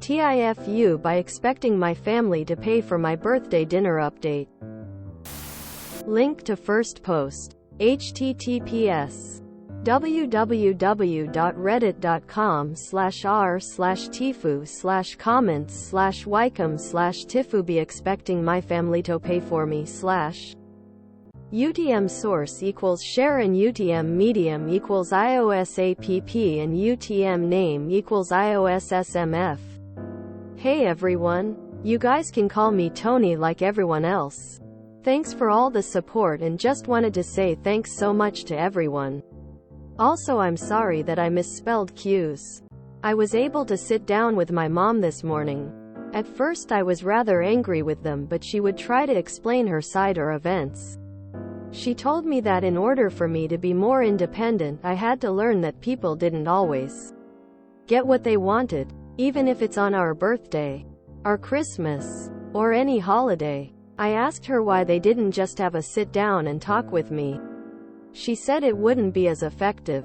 TIFU by expecting my family to pay for my birthday dinner update. Link to first post. https www.reddit.com/r/TIFU/comments/Wicom/TIFU be expecting my family to pay for me UTM source equals share and UTM medium equals iOS app and UTM name equals iOS SMF. Hey everyone. You guys can call me Tony like everyone else. Thanks for all the support and just wanted to say thanks so much to everyone. Also, I'm sorry that I misspelled Q's. I was able to sit down with my mom this morning. At first I was rather angry with them, but she would try to explain her side or events. She told me that in order for me to be more independent, I had to learn that people didn't always get what they wanted, even if it's on our birthday, our Christmas, or any holiday. I asked her why they didn't just have a sit down and talk with me. She said it wouldn't be as effective.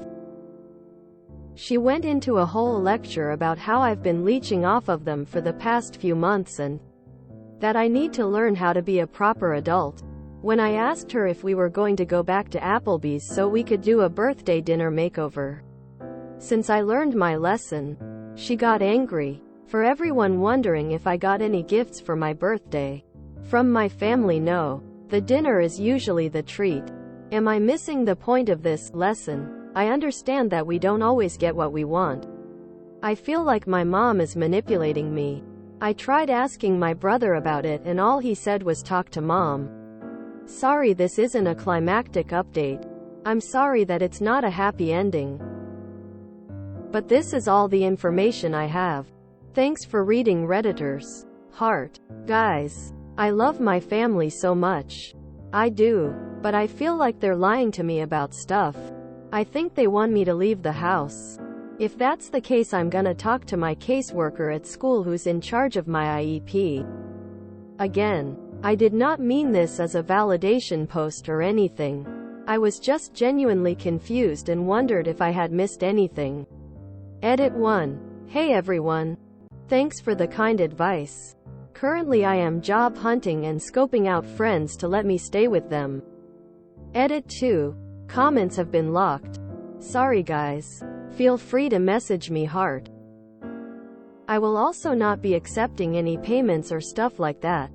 She went into a whole lecture about how I've been leeching off of them for the past few months and that I need to learn how to be a proper adult. When I asked her if we were going to go back to Applebee's so we could do a birthday dinner makeover, since I learned my lesson, she got angry. For everyone wondering if I got any gifts for my birthday from my family, no. The dinner is usually the treat. Am I missing the point of this lesson? I understand that we don't always get what we want. I feel like my mom is manipulating me. I tried asking my brother about it and all he said was talk to mom. Sorry, this isn't a climactic update. I'm sorry that it's not a happy ending. But this is all the information I have. Thanks for reading, Redditors. Heart. Guys, I love my family so much. I do. But I feel like they're lying to me about stuff. I think they want me to leave the house. If that's the case, I'm gonna talk to my caseworker at school who's in charge of my IEP. Again, I did not mean this as a validation post or anything. I was just genuinely confused and wondered if I had missed anything. Edit 1. Hey everyone. Thanks for the kind advice. Currently I am job hunting and scoping out friends to let me stay with them. Edit 2. Comments have been locked. Sorry guys. Feel free to message me, heart. I will also not be accepting any payments or stuff like that.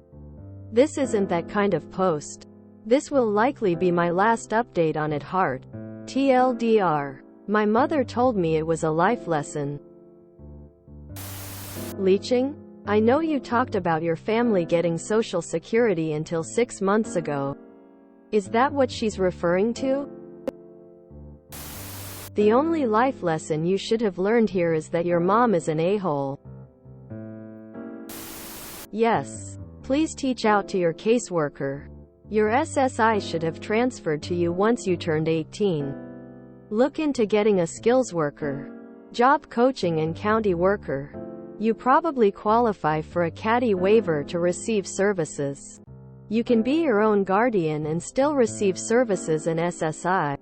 This isn't that kind of post. This will likely be my last update on it, heart. TLDR. My mother told me it was a life lesson. Leeching? I know you talked about your family getting Social Security until 6 months ago. Is that what she's referring to? The only life lesson you should have learned here is that your mom is an a-hole. Yes. Please teach out to your caseworker. Your SSI should have transferred to you once you turned 18. Look into getting a skills worker, job coaching and county worker. You probably qualify for a caddy waiver to receive services. You can be your own guardian and still receive services and SSI.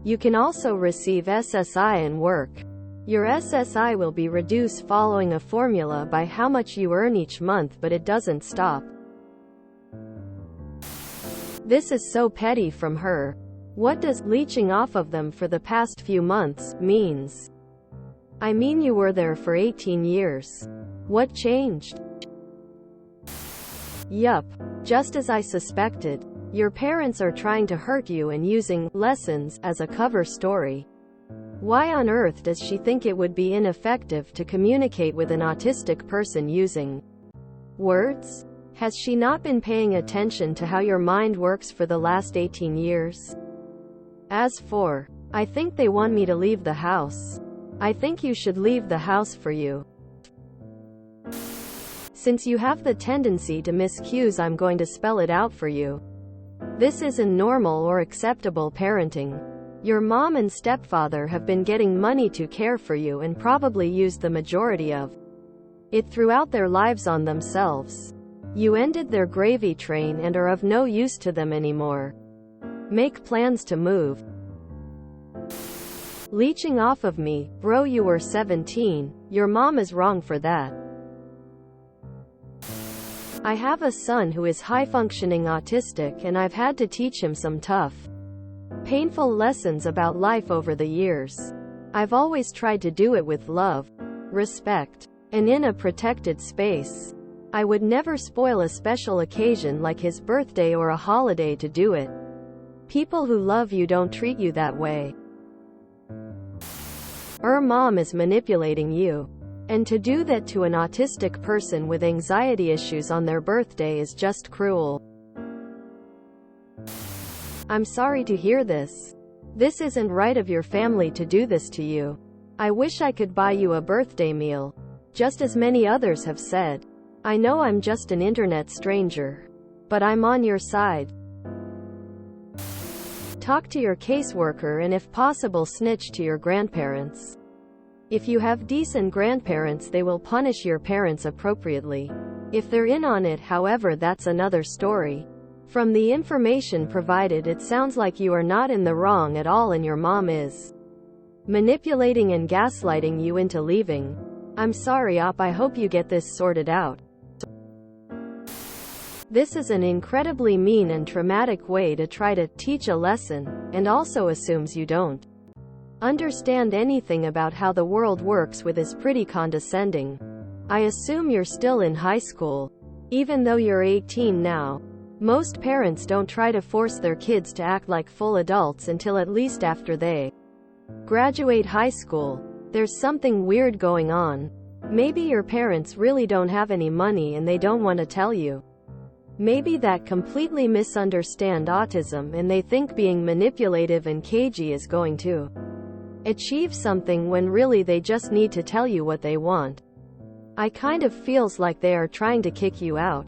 You can also receive SSI and work. Your SSI will be reduced following a formula by how much you earn each month, but it doesn't stop. This is so petty from her. What does leeching off of them for the past few months means? I mean, you were there for 18 years. What changed? Yup. Just as I suspected. Your parents are trying to hurt you and using lessons as a cover story. Why on earth does she think it would be ineffective to communicate with an autistic person using words? Has she not been paying attention to how your mind works for the last 18 years? As for, I think they want me to leave the house. I think you should leave the house for you. Since you have the tendency to miss cues, I'm going to spell it out for you. This isn't normal or acceptable parenting. Your mom and stepfather have been getting money to care for you and probably used the majority of it throughout their lives on themselves. You ended their gravy train and are of no use to them anymore. Make plans to move. Leeching off of me, bro, you were 17. Your mom is wrong for that. I have a son who is high-functioning autistic, and I've had to teach him some tough, painful lessons about life over the years. I've always tried to do it with love, respect, and in a protected space. I would never spoil a special occasion like his birthday or a holiday to do it. People who love you don't treat you that way. Your mom is manipulating you. And to do that to an autistic person with anxiety issues on their birthday is just cruel. I'm sorry to hear this. This isn't right of your family to do this to you. I wish I could buy you a birthday meal. Just as many others have said. I know I'm just an internet stranger. But I'm on your side. Talk to your caseworker and if possible snitch to your grandparents. If you have decent grandparents, they will punish your parents appropriately. If they're in on it, however, that's another story. From the information provided, it sounds like you are not in the wrong at all and your mom is manipulating and gaslighting you into leaving. I'm sorry, Op. I hope you get this sorted out. This is an incredibly mean and traumatic way to try to teach a lesson, and also assumes you don't understand anything about how the world works with is pretty condescending. I assume you're still in high school. Even though you're 18 now. Most parents don't try to force their kids to act like full adults until at least after they graduate high school. There's something weird going on. Maybe your parents really don't have any money and they don't want to tell you. Maybe that completely misunderstand autism and they think being manipulative and cagey is going to achieve something when really they just need to tell you what they want. I kind of feels like they are trying to kick you out.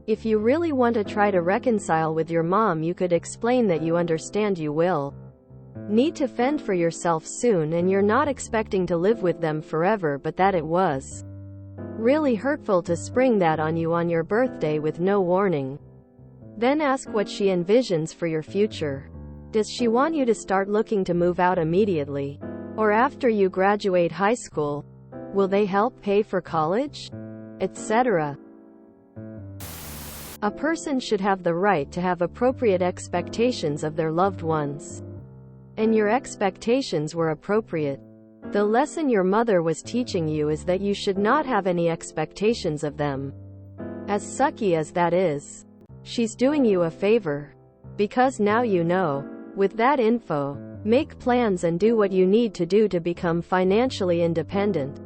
If you really want to try to reconcile with your mom, you could explain that you understand you will need to fend for yourself soon and you're not expecting to live with them forever, but that it was really hurtful to spring that on you on your birthday with no warning. Then ask what she envisions for your future. Does she want you to start looking to move out immediately? Or after you graduate high school? Will they help pay for college? Etc. A person should have the right to have appropriate expectations of their loved ones. And your expectations were appropriate. The lesson your mother was teaching you is that you should not have any expectations of them. As sucky as that is, she's doing you a favor. Because now you know. With that info, make plans and do what you need to do to become financially independent.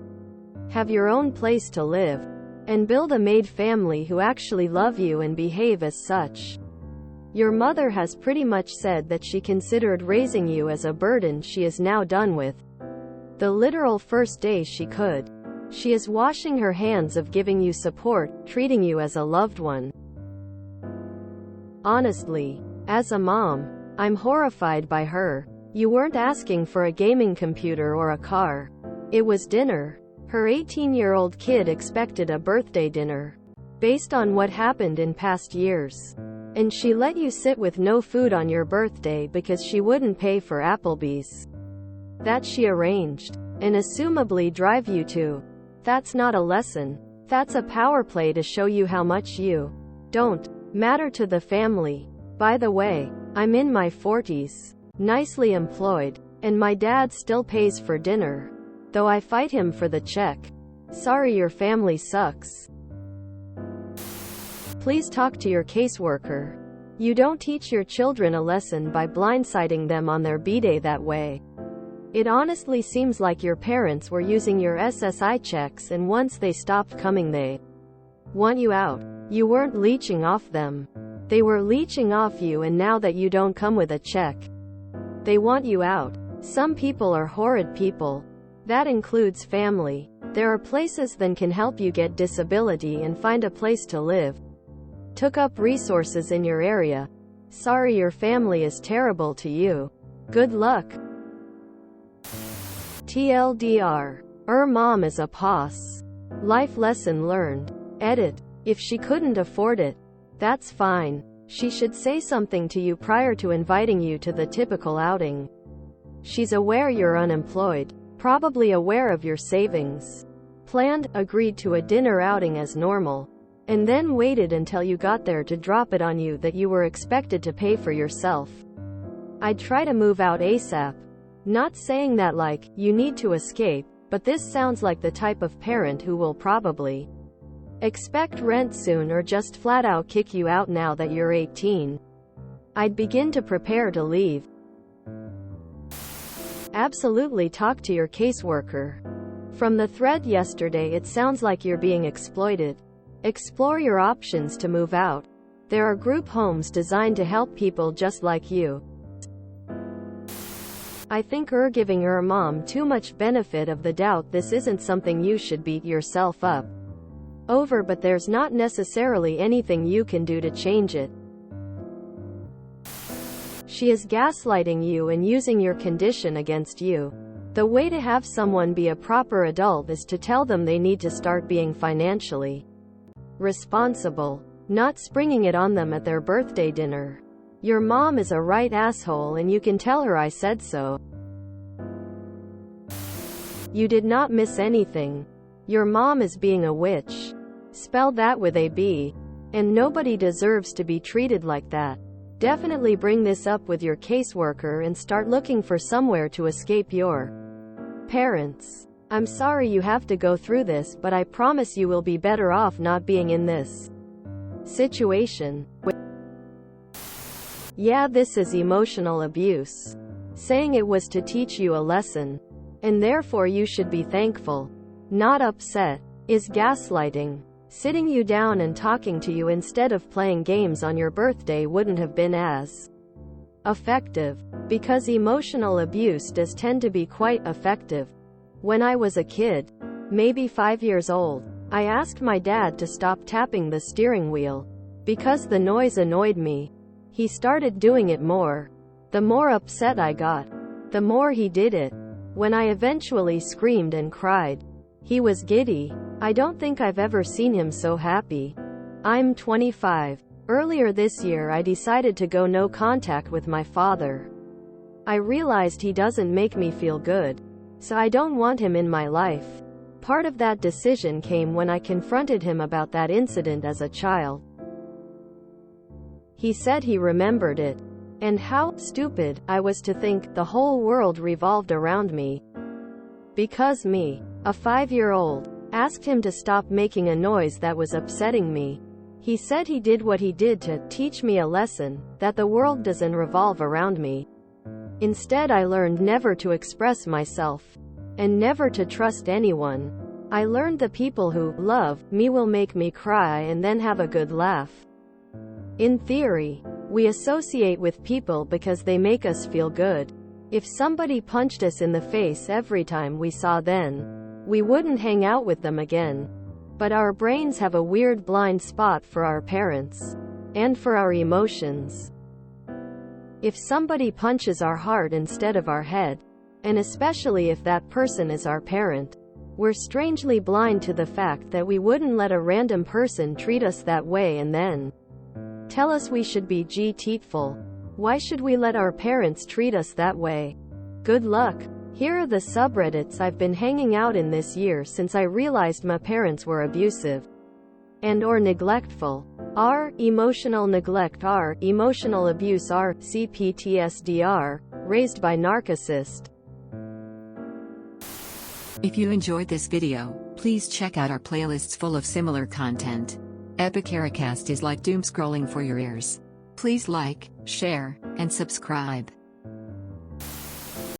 Have your own place to live. And build a made family who actually love you and behave as such. Your mother has pretty much said that she considered raising you as a burden she is now done with. The literal first day she could. She is washing her hands of giving you support, treating you as a loved one. Honestly, as a mom, I'm horrified by her. You weren't asking for a gaming computer or a car. It was dinner. Her 18-year-old kid expected a birthday dinner. Based on what happened in past years. And she let you sit with no food on your birthday because she wouldn't pay for Applebee's. That she arranged. And assumably drive you to. That's not a lesson. That's a power play to show you how much you don't matter to the family. By the way, I'm in my 40s, nicely employed, and my dad still pays for dinner. Though I fight him for the check. Sorry, your family sucks. Please talk to your caseworker. You don't teach your children a lesson by blindsiding them on their B-day that way. It honestly seems like your parents were using your SSI checks and once they stopped coming they want you out. You weren't leeching off them. They were leeching off you, and now that you don't come with a check, they want you out. Some people are horrid people. That includes family. There are places that can help you get disability and find a place to live. Took up resources in your area. Sorry your family is terrible to you. Good luck. TLDR. Mom is a POS. Life lesson learned. Edit. If she couldn't afford it, that's fine. She should say something to you prior to inviting you to the typical outing. She's aware you're unemployed. Probably aware of your savings. planned, agreed to a dinner outing as normal, and then waited until you got there to drop it on you that you were expected to pay for yourself. I'd try to move out ASAP. Not saying that like, you need to escape, but this sounds like the type of parent who will probably expect rent soon or just flat out kick you out now that you're 18. I'd begin to prepare to leave. Absolutely talk to your caseworker. From the thread yesterday, it sounds like you're being exploited. Explore your options to move out. There are group homes designed to help people just like you. I think you're giving your mom too much benefit of the doubt. This isn't something you should beat yourself up over, but there's not necessarily anything you can do to change it. She is gaslighting you and using your condition against you. The way to have someone be a proper adult is to tell them they need to start being financially responsible, not springing it on them at their birthday dinner. Your mom is a right asshole and you can tell her I said so. You did not miss anything. Your mom is being a witch. Spell that with a B. And nobody deserves to be treated like that. Definitely bring this up with your caseworker and start looking for somewhere to escape your parents. I'm sorry you have to go through this, but I promise you will be better off not being in this situation. Yeah, this is emotional abuse. Saying it was to teach you a lesson, and therefore you should be thankful, not upset, is gaslighting. Sitting you down and talking to you instead of playing games on your birthday wouldn't have been as effective, because emotional abuse does tend to be quite effective. When I was a kid, maybe 5 years old, I asked my dad to stop tapping the steering wheel because the noise annoyed me. He started doing it more. The more upset I got, the more he did it. When I eventually screamed and cried, he was giddy. I don't think I've ever seen him so happy. I'm 25. Earlier this year I decided to go no contact with my father. I realized he doesn't make me feel good, so I don't want him in my life. Part of that decision came when I confronted him about that incident as a child. He said he remembered it, and how stupid I was to think the whole world revolved around me. Because me, a 5-year-old, asked him to stop making a noise that was upsetting me. He said he did what he did to teach me a lesson, that the world doesn't revolve around me. Instead, I learned never to express myself, and never to trust anyone. I learned the people who love me will make me cry and then have a good laugh. In theory, we associate with people because they make us feel good. If somebody punched us in the face every time we saw them, we wouldn't hang out with them again. But our brains have a weird blind spot for our parents, and for our emotions. If somebody punches our heart instead of our head, and especially if that person is our parent, we're strangely blind to the fact that we wouldn't let a random person treat us that way and then tell us we should be grateful. Why should we let our parents treat us that way? Good luck. Here are the subreddits I've been hanging out in this year since I realized my parents were abusive and or neglectful. R. Emotional neglect. R. Emotional abuse. R. CPTSD. Raised by narcissist. If you enjoyed this video, please check out our playlists full of similar content. Epicaricast is like doom scrolling for your ears. Please like, share, and subscribe.